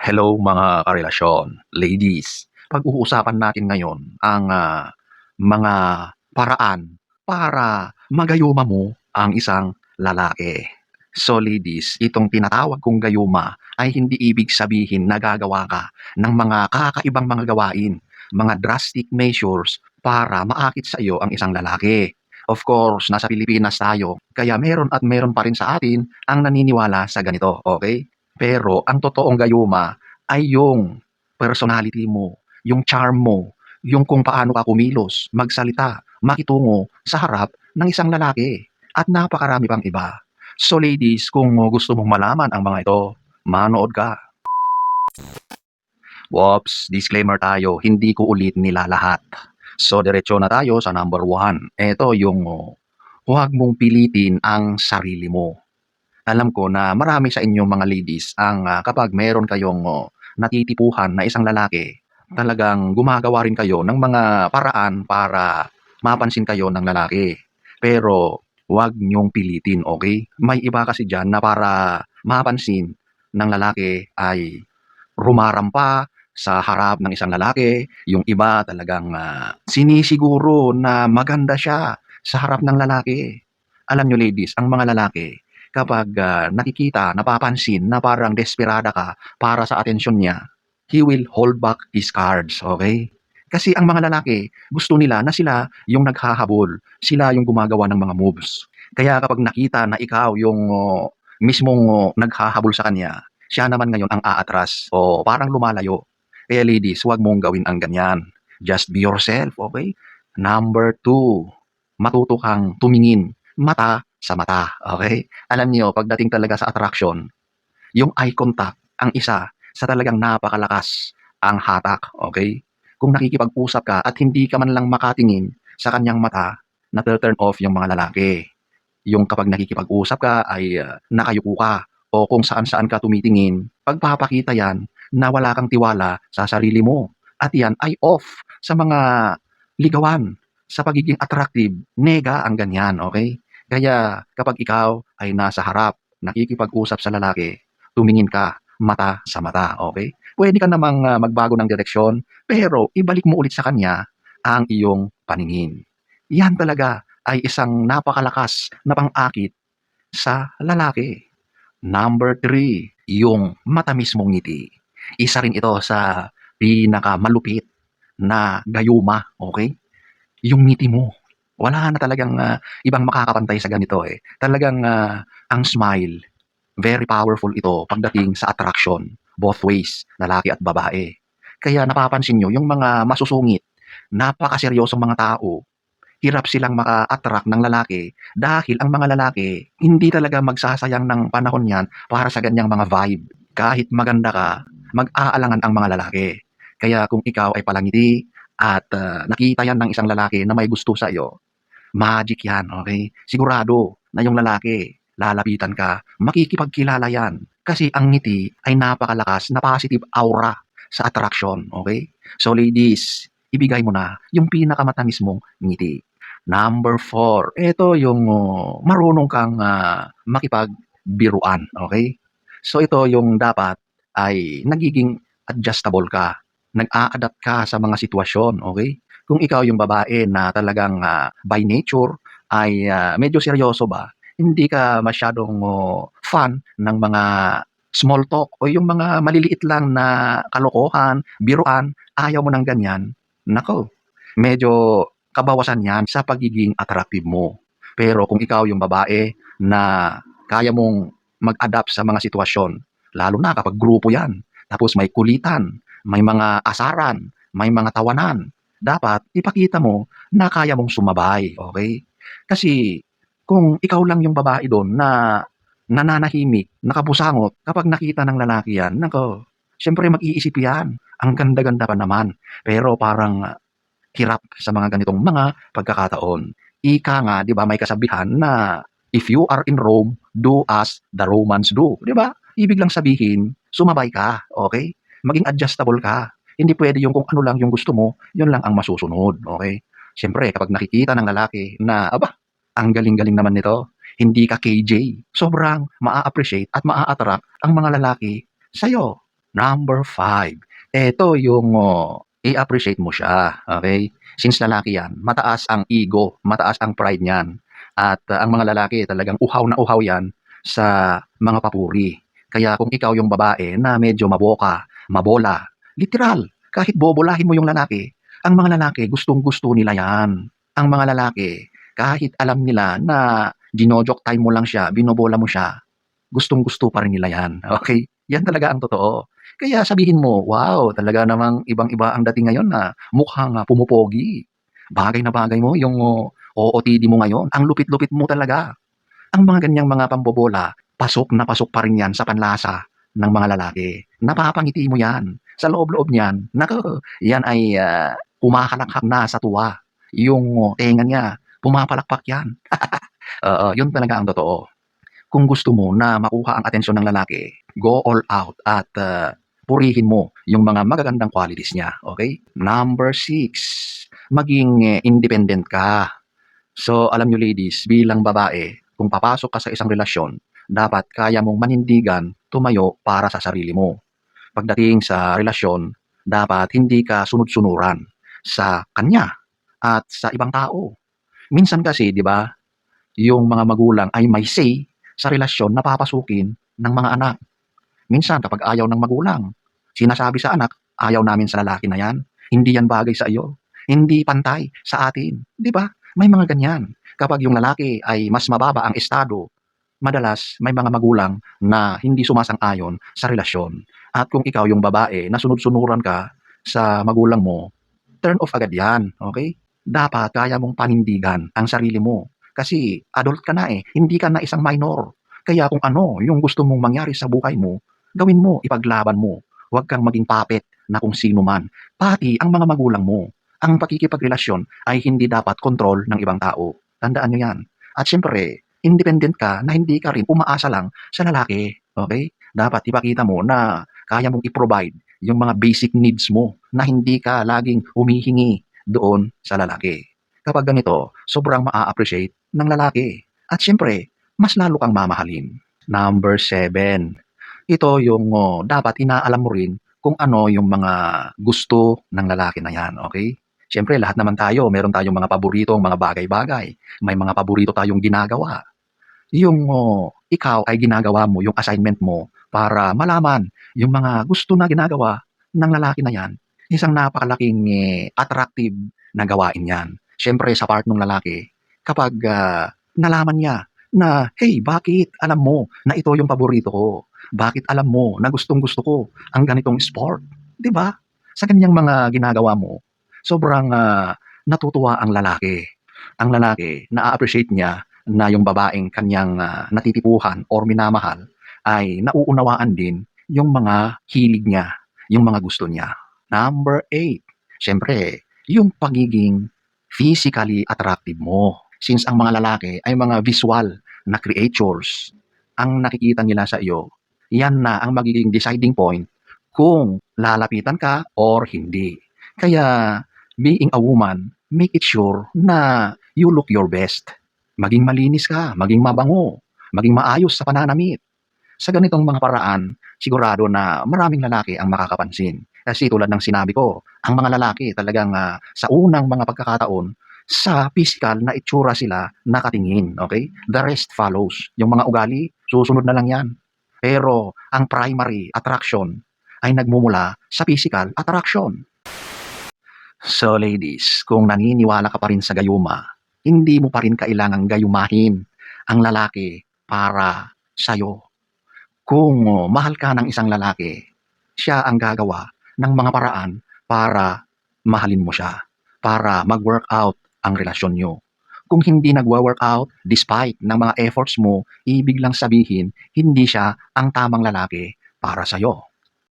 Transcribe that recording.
Hello mga karelasyon, ladies. Pag-uusapan natin ngayon ang mga paraan para magayuma mo ang isang lalaki. So ladies, itong tinatawag kong gayuma ay hindi ibig sabihin na gagawa ka ng mga kakaibang mga gawain, mga drastic measures para maakit sa iyo ang isang lalaki. Of course, nasa Pilipinas tayo, kaya meron at meron pa rin sa atin ang naniniwala sa ganito, okay? Pero ang totoong gayuma ay yung personality mo, yung charm mo, yung kung paano ka kumilos, magsalita, makitungo sa harap ng isang lalaki at napakarami pang iba. So ladies, kung gusto mong malaman ang mga ito, manood ka. Whoops, disclaimer tayo, hindi ko ulit nila lahat. So diretso na tayo sa number 1. Ito yung huwag mong pilitin ang sarili mo. Alam ko na marami sa inyong mga ladies ang kapag meron kayong natitipuhan na isang lalaki, talagang gumagawa rin kayo ng mga paraan para mapansin kayo ng lalaki. Pero huwag niyong pilitin, okay? May iba kasi dyan na para mapansin ng lalaki ay rumarampa sa harap ng isang lalaki. Yung iba talagang sinisiguro na maganda siya sa harap ng lalaki. Alam nyo ladies, ang mga lalaki, kapag nakikita, napapansin na parang desperada ka para sa atensyon niya, he will hold back his cards, okay? Kasi ang mga lalaki, gusto nila na sila yung naghahabol, sila yung gumagawa ng mga moves. Kaya kapag nakita na ikaw yung mismong naghahabol sa kanya, siya naman ngayon ang aatras o parang lumalayo. Kaya ladies, huwag mong gawin ang ganyan. Just be yourself, okay? Number 2, matuto kang tumingin mata sa mata, okay? Alam niyo, pagdating talaga sa attraction, yung eye contact ang isa sa talagang napakalakas ang hatak, okay? Kung nakikipag-usap ka at hindi ka man lang makatingin sa kanyang mata, na-turn off yung mga lalaki. Yung kapag nakikipag-usap ka ay nakayuko ka o kung saan-saan ka tumitingin, pagpapakita yan na wala kang tiwala sa sarili mo. At yan ay off sa mga ligawan, sa pagiging attractive, nega ang ganyan, okay? Kaya kapag ikaw ay nasa harap, nakikipag-usap sa lalaki, tumingin ka mata sa mata, okay? Pwede ka namang magbago ng direksyon, pero ibalik mo ulit sa kanya ang iyong paningin. Yan talaga ay isang napakalakas na pang-akit sa lalaki. Number 3, yung matamis mong ngiti. Isa rin ito sa pinakamalupit na gayuma, okay? Yung ngiti mo. Wala na talagang ibang makakapantay sa ganito eh. Talagang ang smile, very powerful ito pagdating sa attraction, both ways, lalaki at babae. Kaya napapansin nyo, yung mga masusungit, napakaseryosong mga tao, hirap silang maka-attract ng lalaki dahil ang mga lalaki hindi talaga magsasayang ng panahon yan para sa ganyang mga vibe. Kahit maganda ka, mag-aalangan ang mga lalaki. Kaya kung ikaw ay palangiti at nakita yan ng isang lalaki na may gusto sa iyo, magic yan, okay? Sigurado na yung lalaki, lalapitan ka, makikipagkilala yan. Kasi ang ngiti ay napakalakas na positive aura sa attraction, okay? So ladies, ibigay mo na yung pinakamatamis mong ngiti. Number 4, ito yung marunong kang makipagbiruan, okay? So ito yung dapat ay nagiging adjustable ka, nag-a-adapt ka sa mga sitwasyon, okay? Kung ikaw yung babae na talagang by nature ay medyo seryoso ba, hindi ka masyadong fan ng mga small talk o yung mga maliliit lang na kalokohan, biruan, ayaw mo ng ganyan, nako, medyo kabawasan yan sa pagiging attractive mo. Pero kung ikaw yung babae na kaya mong mag-adapt sa mga sitwasyon, lalo na kapag grupo yan, tapos may kulitan, may mga asaran, may mga tawanan, dapat ipakita mo na kaya mong sumabay, okay? Kasi kung ikaw lang yung babae doon na nananahimik, nakabusangot, kapag nakita ng lalaki yan, nako, siyempre mag-iisip yan. Ang ganda-ganda pa naman. Pero parang hirap sa mga ganitong mga pagkakataon. Ika nga, 'di ba, may kasabihan na if you are in Rome, do as the Romans do, 'di ba? Ibig lang sabihin, sumabay ka, okay? Maging adjustable ka. Hindi pwede yung kung ano lang yung gusto mo, yun lang ang masusunod, okay? Siyempre, kapag nakikita ng lalaki na, aba, ang galing-galing naman nito, hindi ka KJ, sobrang maa-appreciate at maa-attract ang mga lalaki sa'yo. Number 5, eto yung, i-appreciate mo siya, okey? Since lalaki 'yan, mataas ang ego, mataas ang pride niyan at ang mga lalaki talagang uhaw na uhaw 'yan sa mga papuri. Kaya kung ikaw yung babae na medyo maboka, mabola, literal, kahit bobolahin mo yung lalaki, ang mga lalaki gustong-gusto nila 'yan. Ang mga lalaki kahit alam nila na jino-joke time mo lang siya, binobola mo siya, gustong-gusto pa rin nila 'yan, okey? 'Yan talaga ang totoo. Kaya sabihin mo, "Wow, talaga namang ibang-iba ang dating ngayon na mukhang, pumopogi. Bagay na bagay mo yung OOTD mo ngayon, ang lupit-lupit mo talaga." Ang mga ganiyang mga pambobola, pasok na pasok pa rin 'yan sa panlasa ng mga lalaki. Napapangiti mo 'yan. Sa loob-loob niyan, naku, 'yan ay, humahalakak na sa tuwa. Yung tenga niya, pumapalakpak 'yan. Oo, 'yun talaga ang totoo. Kung gusto mo na makuha ang atensyon ng lalaki, go all out at, purihin mo yung mga magagandang qualities niya, okey? Number 6, maging, independent ka. So, alam niyo ladies, bilang babae, kung papasok ka sa isang relasyon, dapat kaya mong manindigan, tumayo para sa sarili mo. Pagdating sa relasyon, dapat hindi ka sunod-sunuran sa kanya at sa ibang tao. Minsan kasi 'di ba, yung mga magulang ay may say sa relasyon na papasukin ng mga anak. Minsan kapag ayaw ng magulang, sinasabi sa anak, "Ayaw namin sa lalaki na 'yan, hindi 'yan bagay sa iyo, hindi pantay sa atin." 'Di ba? May mga ganyan. Kapag yung lalaki ay mas mababa ang estado, madalas may mga magulang na hindi sumasang-ayon sa relasyon. At kung ikaw yung babae na sunod-sunuran ka sa magulang mo, turn off agad 'yan, okey? Dapat kaya mong panindigan ang sarili mo. Kasi adult ka na, hindi ka na isang minor. Kaya kung ano yung gusto mong mangyari sa buhay mo, gawin mo, ipaglaban mo. Huwag kang maging puppet na kung sino man, pati ang mga magulang mo. Ang pakikipagrelasyon ay hindi dapat kontrol ng ibang tao. Tandaan niyo 'yan. At siyempre, independent ka na hindi ka rin umaasa lang sa lalaki, okey? Dapat ipakita mo na kaya mong i-provide yung mga basic needs mo na hindi ka laging humihingi doon sa lalaki. Kapag ganito, sobrang maa-appreciate ng lalaki at siyempre mas lalo kang mamahalin. Number 7, ito yung, dapat inaalam mo rin kung ano yung mga gusto ng lalaki na 'yan, okey? Siyempre lahat naman tayo meron tayong mga paboritong mga bagay-bagay, may mga paborito tayong ginagawa. Yung, ikaw ay ginagawa mo yung assignment mo para malaman yung mga gusto na ginagawa ng lalaki na 'yan, isang napakalaking, attractive na gawain 'yan. Siyempre sa part nung lalaki kapag, nalaman niya na, "Hey, bakit alam mo na ito yung paborito ko? Bakit alam mo na gustong-gusto ko ang ganitong sport?" 'Di ba? Sa ganiyang mga ginagawa mo, sobrang, natutuwa ang lalaki. Ang lalaki naa-appreciate niya na yung babaeng kanyang, natitipuhan or minamahal ay nauunawaan din yung mga hilig niya, yung mga gusto niya. Number 8, siyempre yung pagiging physically attractive mo. Since ang mga lalaki ay mga visual na creatures, ang nakikita nila sa iyo, yan na ang magiging deciding point kung lalapitan ka or hindi. Kaya being a woman, make it sure na you look your best. Maging malinis ka, maging mabango, maging maayos sa pananamit. Sa ganitong mga paraan, sigurado na maraming lalaki ang makakapansin. Kasi tulad ng sinabi ko, ang mga lalaki talagang, sa unang mga pagkakataon, sa pisikal na itsura sila nakatingin, okay? The rest follows. Yung mga ugali, susunod na lang yan. Pero ang primary attraction ay nagmumula sa physical attraction. So ladies, kung naniniwala ka pa rin sa gayuma, hindi mo pa rin kailangang gayumahin ang lalaki para sa'yo. Kung mahal ka ng isang lalaki, siya ang gagawa ng mga paraan para mahalin mo siya, para mag-workout ang relasyon niyo. Kung hindi nagwo-workout despite ng mga efforts mo, ibig lang sabihin hindi siya ang tamang lalaki para sa'yo.